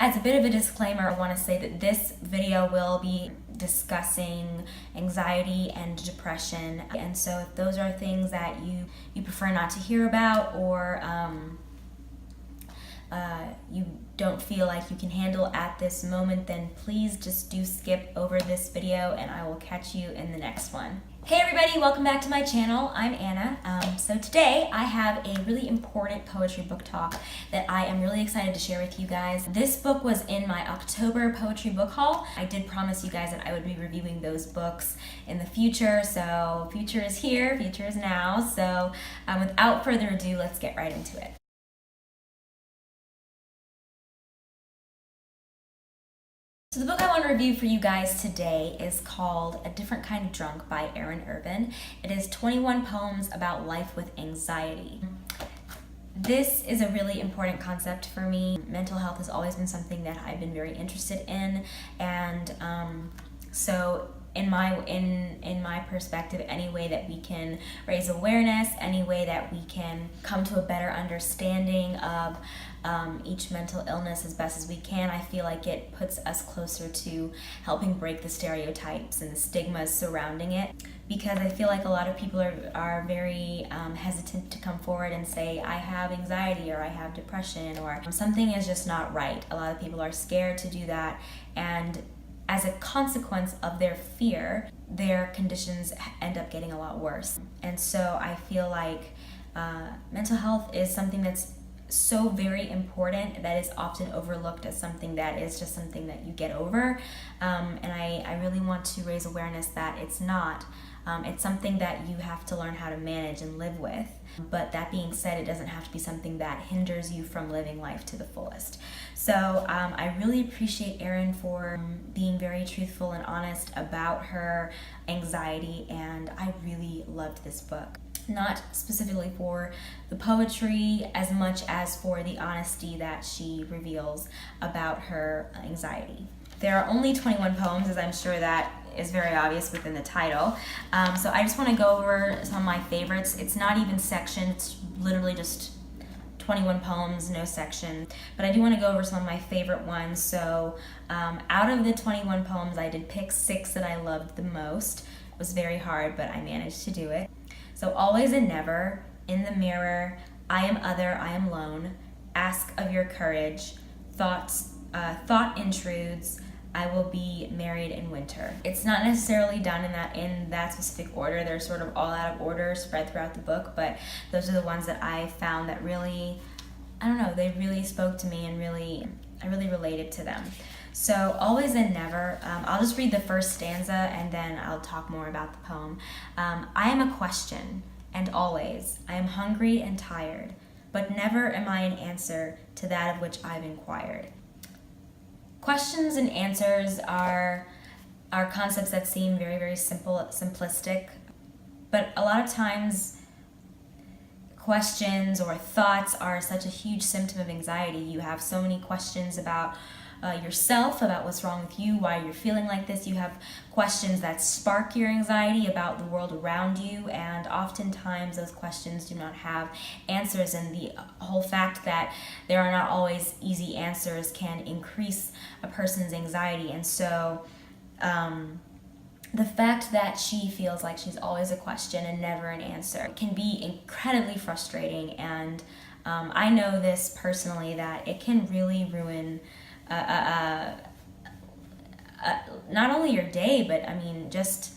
As a bit of a disclaimer, I want to say that this video will be discussing anxiety and depression, and so if those are things that you prefer not to hear about, or you don't feel like you can handle at this moment, then please just do skip over this video and I will catch you in the next one. Hey everybody, welcome back to my channel. I'm Anna. So today I have a really important poetry book talk that I am really excited to share with you guys. This book was in my October poetry book haul. I did promise you guys that I would be reviewing those books in the future, so future is here, future is now. So without further ado, let's get right into it. So the book I want to review for you guys today is called A Different Kind of Drunk by Erin Irvin. It is 21 poems about life with anxiety. This is a really important concept for me. Mental health has always been something that I've been very interested in, and so in my perspective, any way that we can raise awareness, any way that we can come to a better understanding of each mental illness as best as we can, I feel like it puts us closer to helping break the stereotypes and the stigmas surrounding it. Because I feel like a lot of people are very hesitant to come forward and say, I have anxiety or I have depression or something is just not right. A lot of people are scared to do that, and as a consequence of their fear, their conditions end up getting a lot worse. And so I feel like mental health is something that's so very important that is often overlooked as something that is just something that you get over. And I really want to raise awareness that it's not. It's something that you have to learn how to manage and live with. But that being said, it doesn't have to be something that hinders you from living life to the fullest. So I really appreciate Erin for being very truthful and honest about her anxiety, and I really loved this book. Not specifically for the poetry as much as for the honesty that she reveals about her anxiety. There are only 21 poems, as I'm sure that is very obvious within the title. So I just want to go over some of my favorites. It's not even sectioned, it's literally just 21 poems, no section. But I do want to go over some of my favorite ones. So out of the 21 poems, I did pick 6 that I loved the most. It was very hard, but I managed to do it. So always and never, in the mirror, I am other, I am lone, ask of your courage, thought intrudes, I will be married in winter. It's not necessarily done in that specific order. They're sort of all out of order, spread throughout the book, but those are the ones that I found that really, I don't know, they really spoke to me, and I really related to them. So always and never, I'll just read the first stanza and then I'll talk more about the poem. I am a question, and always I am hungry and tired, but never am I an answer to that of which I've inquired. Questions and answers are concepts that seem very, very simplistic, but a lot of times questions or thoughts are such a huge symptom of anxiety. You have so many questions about yourself, about what's wrong with you, why you're feeling like this. You have questions that spark your anxiety about the world around you, and oftentimes those questions do not have answers, and the whole fact that there are not always easy answers can increase a person's anxiety. And so the fact that she feels like she's always a question and never an answer can be incredibly frustrating, and I know this personally, that it can really ruin not only your day, but I mean just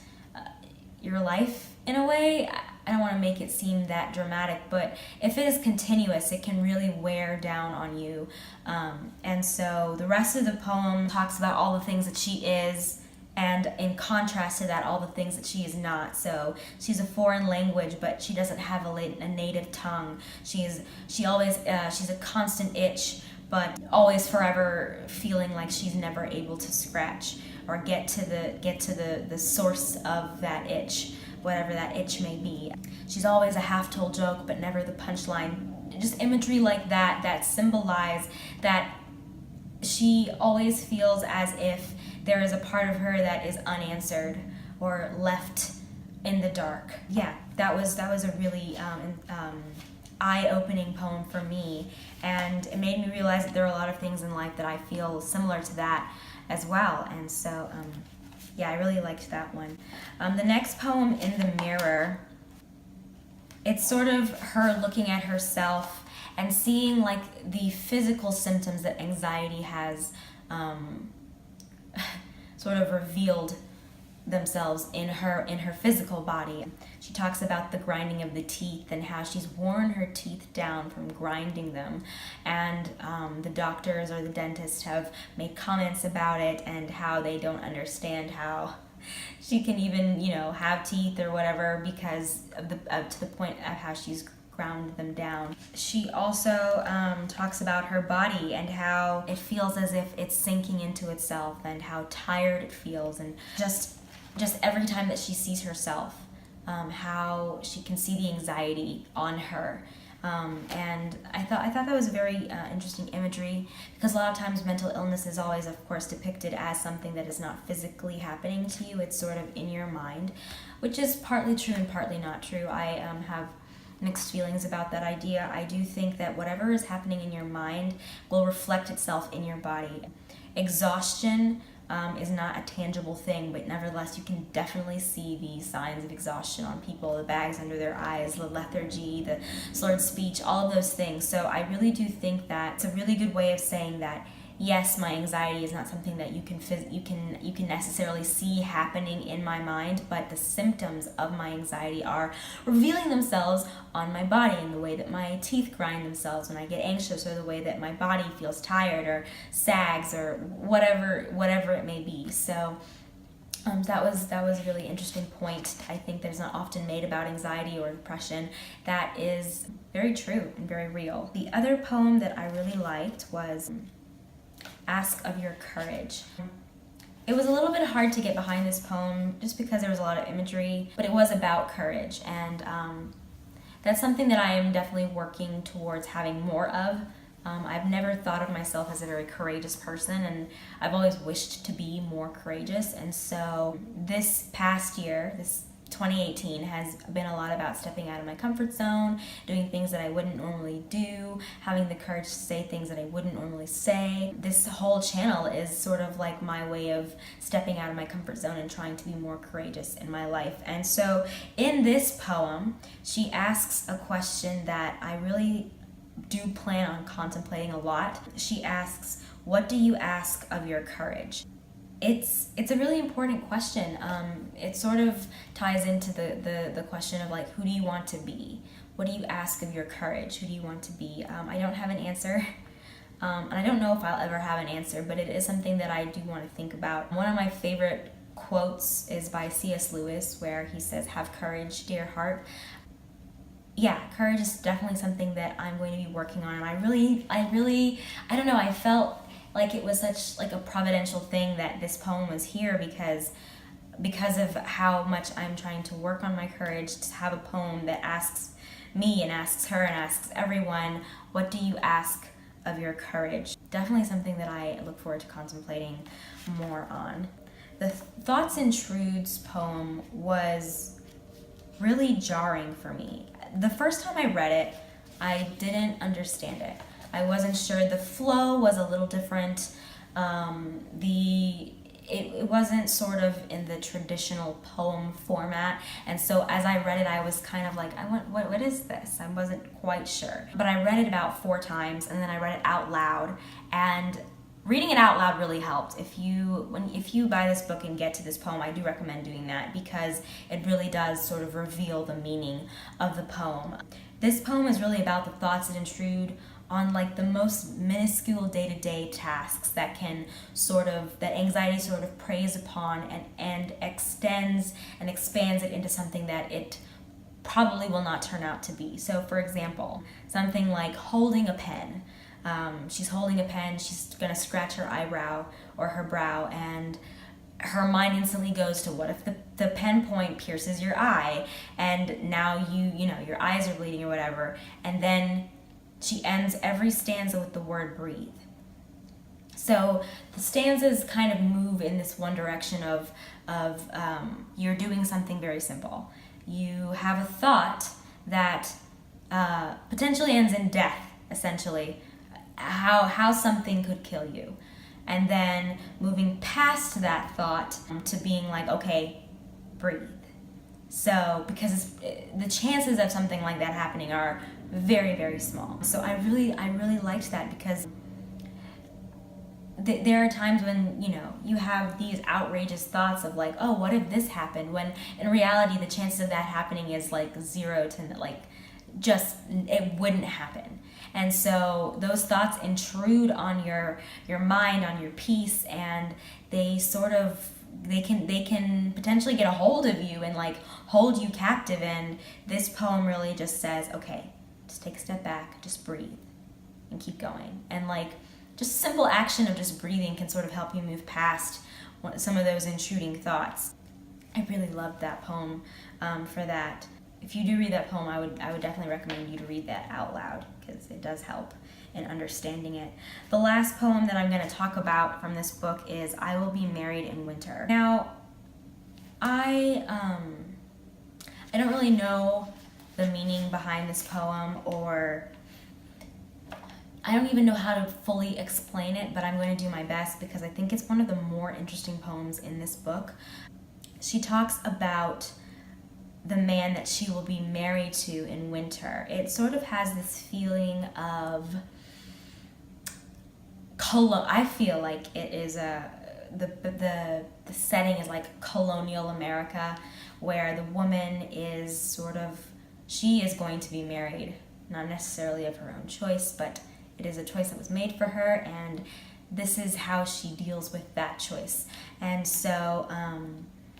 your life in a way. I don't want to make it seem that dramatic, but if it is continuous, it can really wear down on you. And so the rest of the poem talks about all the things that she is, and in contrast to that, all the things that she is not. So she's a foreign language, but she doesn't have a native tongue. She's a constant itch, but always forever feeling like she's never able to scratch or get to the source of that itch, whatever that itch may be. She's always a half-told joke, but never the punchline. Just imagery like that symbolize that she always feels as if there is a part of her that is unanswered or left in the dark. Yeah, that was a really eye-opening poem for me, and it made me realize that there are a lot of things in life that I feel similar to that as well. And so yeah, I really liked that one. The next poem, In the Mirror, it's sort of her looking at herself and seeing like the physical symptoms that anxiety has sort of revealed themselves in her physical body. She talks about the grinding of the teeth and how she's worn her teeth down from grinding them, and the doctors or the dentist have made comments about it and how they don't understand how she can even, you know, have teeth or whatever because of to the point of how she's ground them down. She also talks about her body and how it feels as if it's sinking into itself and how tired it feels, and just every time that she sees herself, how she can see the anxiety on her. And I thought that was very interesting imagery, because a lot of times mental illness is always, of course, depicted as something that is not physically happening to you. It's sort of in your mind, which is partly true and partly not true. I have mixed feelings about that idea. I do think that whatever is happening in your mind will reflect itself in your body. Exhaustion is not a tangible thing, but nevertheless you can definitely see the signs of exhaustion on people, the bags under their eyes, the lethargy, the slurred speech, all of those things. So I really do think that it's a really good way of saying that yes, my anxiety is not something that you can necessarily see happening in my mind, but the symptoms of my anxiety are revealing themselves on my body, in the way that my teeth grind themselves when I get anxious, or the way that my body feels tired or sags, or whatever it may be. So that was a really interesting point, I think, that is not often made about anxiety or depression. That is very true and very real. The other poem that I really liked was Ask of Your Courage. It was a little bit hard to get behind this poem just because there was a lot of imagery, but it was about courage, and that's something that I am definitely working towards having more of. I've never thought of myself as a very courageous person, and I've always wished to be more courageous, and so this past year, this 2018, has been a lot about stepping out of my comfort zone, doing things that I wouldn't normally do, having the courage to say things that I wouldn't normally say. This whole channel is sort of like my way of stepping out of my comfort zone and trying to be more courageous in my life. And so in this poem, she asks a question that I really do plan on contemplating a lot. She asks, what do you ask of your courage? It's a really important question. It sort of ties into the question of like, who do you want to be? What do you ask of your courage? Who do you want to be? I don't have an answer, and I don't know if I'll ever have an answer, but it is something that I do want to think about. One of my favorite quotes is by C.S. Lewis, where he says, "Have courage, dear heart." Yeah, courage is definitely something that I'm going to be working on, and I don't know, I felt like it was such like a providential thing that this poem was here, because of how much I'm trying to work on my courage, to have a poem that asks me and asks her and asks everyone, what do you ask of your courage? Definitely something that I look forward to contemplating more on. The Thoughts Intrudes poem was really jarring for me. The first time I read it, I didn't understand it. I wasn't sure. The flow was a little different. It wasn't sort of in the traditional poem format, and so as I read it, I was kind of like, what is this? I wasn't quite sure. But I read it about 4 times, and then I read it out loud, and reading it out loud really helped. If you buy this book and get to this poem, I do recommend doing that, because it really does sort of reveal the meaning of the poem. This poem is really about the thoughts that intrude on like the most minuscule day-to-day tasks that anxiety sort of preys upon and extends and expands it into something that it probably will not turn out to be. So for example, something like holding a pen. She's holding a pen, she's gonna scratch her eyebrow or her brow, and her mind instantly goes to, what if the pen point pierces your eye, and now you know your eyes are bleeding or whatever. And then she ends every stanza with the word breathe. So the stanzas kind of move in this one direction of you're doing something very simple. You have a thought that potentially ends in death, essentially. How something could kill you. And then moving past that thought to being like, okay, breathe. So, because the chances of something like that happening are very, very small. So I really liked that, because there are times when, you know, you have these outrageous thoughts of like, oh, what if this happened? When in reality, the chances of that happening is like 0 to like, just, it wouldn't happen. And so those thoughts intrude on your mind, on your peace, and they sort of, they can potentially get a hold of you and like hold you captive. And this poem really just says, okay, just take a step back, just breathe and keep going. And like, just simple action of just breathing can sort of help you move past some of those intruding thoughts. I really loved that poem for that. If you do read that poem, I would definitely recommend you to read that out loud, because it does help in understanding it. The last poem that I'm going to talk about from this book is I Will Be Married in Winter. Now, I don't really know the meaning behind this poem, or I don't even know how to fully explain it, but I'm going to do my best because I think it's one of the more interesting poems in this book. She talks about the man that she will be married to in winter. It sort of has this feeling of, I feel like it is the setting is like colonial America, where the woman is sort of, she is going to be married, not necessarily of her own choice, but it is a choice that was made for her, and this is how she deals with that choice. And so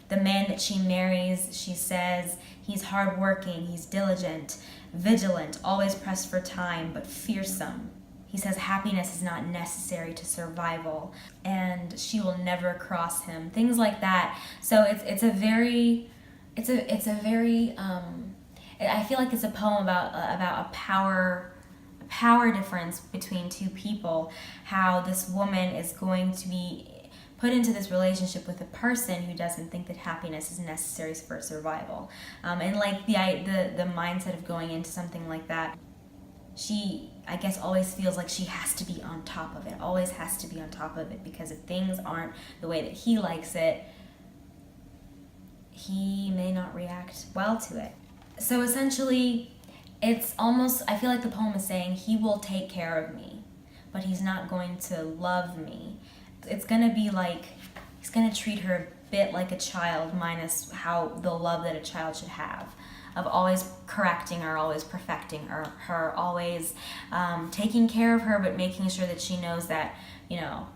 the man that she marries, she says, he's hardworking, he's diligent, vigilant, always pressed for time, but fearsome. He says happiness is not necessary to survival, and she will never cross him. Things like that. So it's a very I feel like it's a poem about a power difference between two people. How this woman is going to be put into this relationship with a person who doesn't think that happiness is necessary for survival, and like the mindset of going into something like that, she, I guess, always feels like she has to be on top of it, always has to be on top of it, because if things aren't the way that he likes it, he may not react well to it. So essentially, it's almost, I feel like the poem is saying he will take care of me, but he's not going to love me. It's going to be like, he's going to treat her a bit like a child, minus how the love that a child should have, of always correcting her, always perfecting her, always taking care of her, but making sure that she knows that, you know,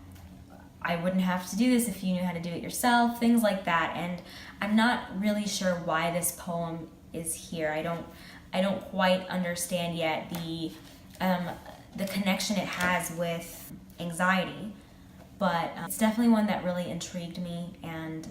I wouldn't have to do this if you knew how to do it yourself, things like that. And I'm not really sure why this poem is here. I don't quite understand yet the connection it has with anxiety. But it's definitely one that really intrigued me, and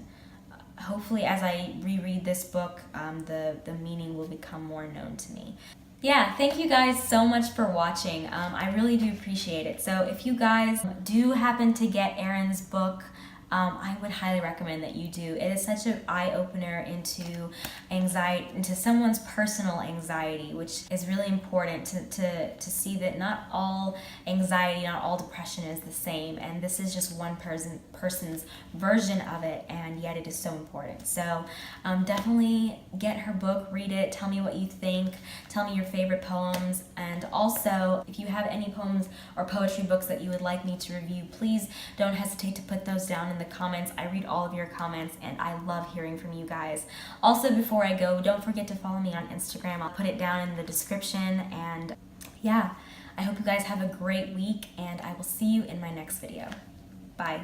hopefully as I reread this book, the meaning will become more known to me. Yeah, thank you guys so much for watching. I really do appreciate it. So if you guys do happen to get Erin's book, I would highly recommend that you do. It is such an eye-opener into anxiety, into someone's personal anxiety, which is really important to see that not all anxiety, not all depression is the same, and this is just one person's version of it, and yet it is so important. So definitely get her book, read it, tell me what you think, tell me your favorite poems, and also if you have any poems or poetry books that you would like me to review, please don't hesitate to put those down in the comments. I read all of your comments, and I love hearing from you guys. Also, before I go, don't forget to follow me on Instagram. I'll put it down in the description, and yeah, I hope you guys have a great week, and I will see you in my next video. Bye.